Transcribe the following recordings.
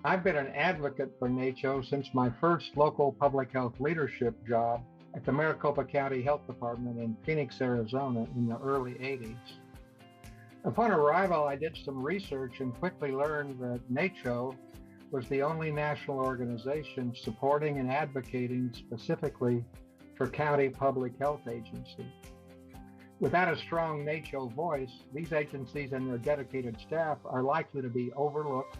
I've been an advocate for NACCHO since my first local public health leadership job at the Maricopa County Health Department in Phoenix, Arizona in the early 80s. Upon arrival, I did some research and quickly learned that NACCHO was the only national organization supporting and advocating specifically for county public health agencies. Without a strong NACCHO voice, these agencies and their dedicated staff are likely to be overlooked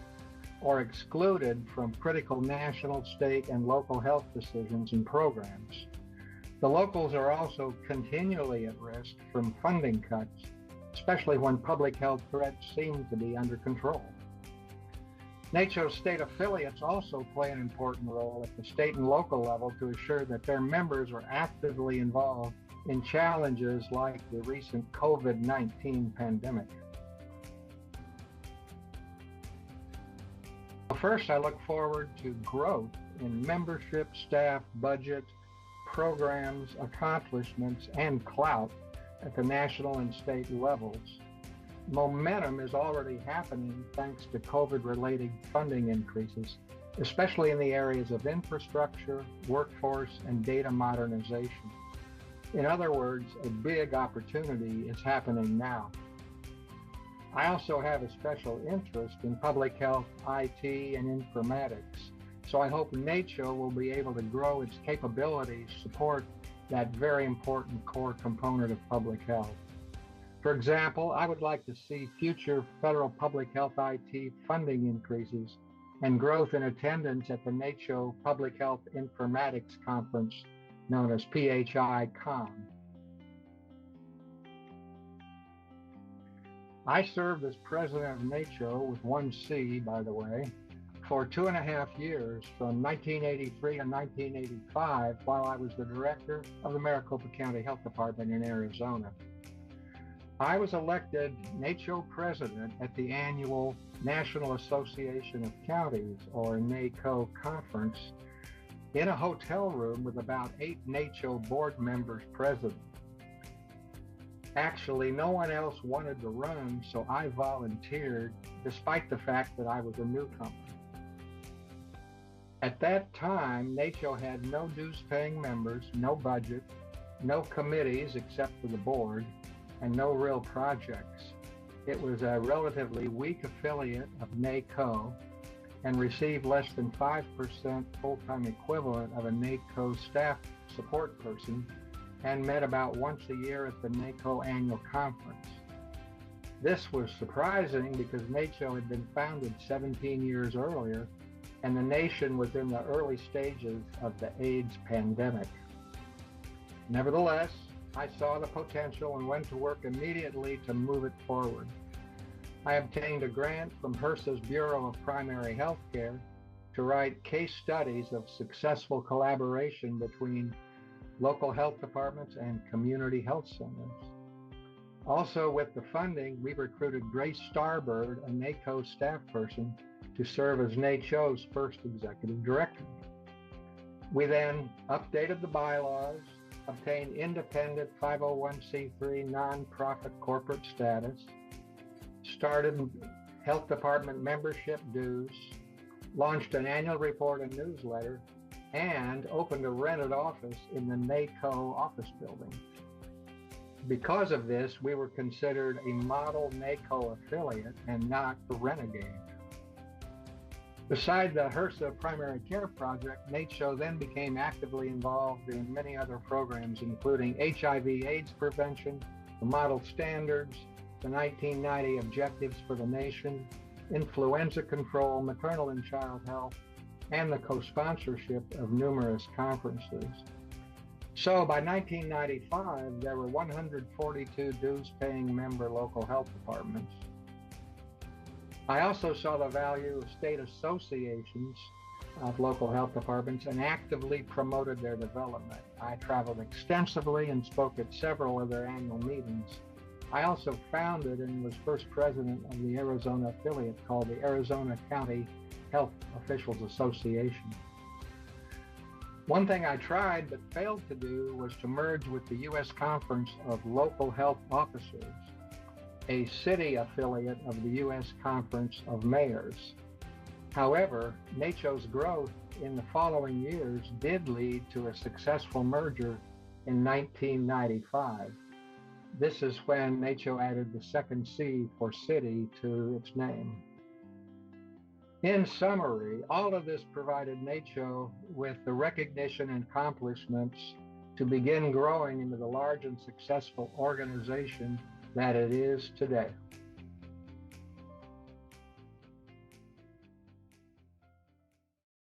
or excluded from critical national, state, and local health decisions and programs. The locals are also continually at risk from funding cuts, especially when public health threats seem to be under control. NACCHO state affiliates also play an important role at the state and local level to assure that their members are actively involved in challenges like the recent COVID-19 pandemic. First, I look forward to growth in membership, staff, budget, programs, accomplishments, and clout at the national and state levels. Momentum is already happening thanks to COVID-related funding increases, especially in the areas of infrastructure, workforce, and data modernization. In other words, a big opportunity is happening now. I also have a special interest in public health, IT, and informatics, so I hope NACCHO will be able to grow its capabilities to support that very important core component of public health. For example, I would like to see future federal public health IT funding increases and growth in attendance at the NACCHO Public Health Informatics Conference, known as PHI-COM. I served as president of NACCHO, with one C, by the way, for 2.5 years, from 1983 to 1985, while I was the director of the Maricopa County Health Department in Arizona. I was elected NACCHO president at the annual National Association of Counties, or NACCO, conference in a hotel room with about 8 NACCHO board members present. Actually, no one else wanted to run, so I volunteered, despite the fact that I was a newcomer. At that time, NACCHO had no dues-paying members, no budget, no committees except for the board, and no real projects. It was a relatively weak affiliate of NACCO and received less than 5% full-time equivalent of a NACCO staff support person, and met about once a year at the NACCO annual conference. This was surprising because NACCHO had been founded 17 years earlier, and the nation was in the early stages of the AIDS pandemic. Nevertheless, I saw the potential and went to work immediately to move it forward. I obtained a grant from HRSA's Bureau of Primary Health Care to write case studies of successful collaboration between local health departments and community health centers. Also, with the funding, we recruited Grace Starbird, a NACCO staff person, to serve as NACCHO's first executive director. We then updated the bylaws, obtained independent 501c3 nonprofit corporate status, started health department membership dues, launched an annual report and newsletter, and opened a rented office in the NACCO office building. Because of this, we were considered a model NACCO affiliate and not a renegade. Beside the HRSA Primary Care Project, NACCHO then became actively involved in many other programs, including HIV/AIDS prevention, the model standards, the 1990 objectives for the nation, influenza control, maternal and child health, and the co-sponsorship of numerous conferences. So by 1995, there were 142 dues-paying member local health departments. I also saw the value of state associations of local health departments and actively promoted their development. I traveled extensively and spoke at several of their annual meetings. I also founded and was first president of the Arizona affiliate called the Arizona County Health Officials Association. One thing I tried but failed to do was to merge with the U.S. Conference of Local Health Officers, a city affiliate of the U.S. Conference of Mayors. However, NACCHO's growth in the following years did lead to a successful merger in 1995. This is when NACCHO added the second C for city to its name. In summary, all of this provided NACCHO with the recognition and accomplishments to begin growing into the large and successful organization that it is today.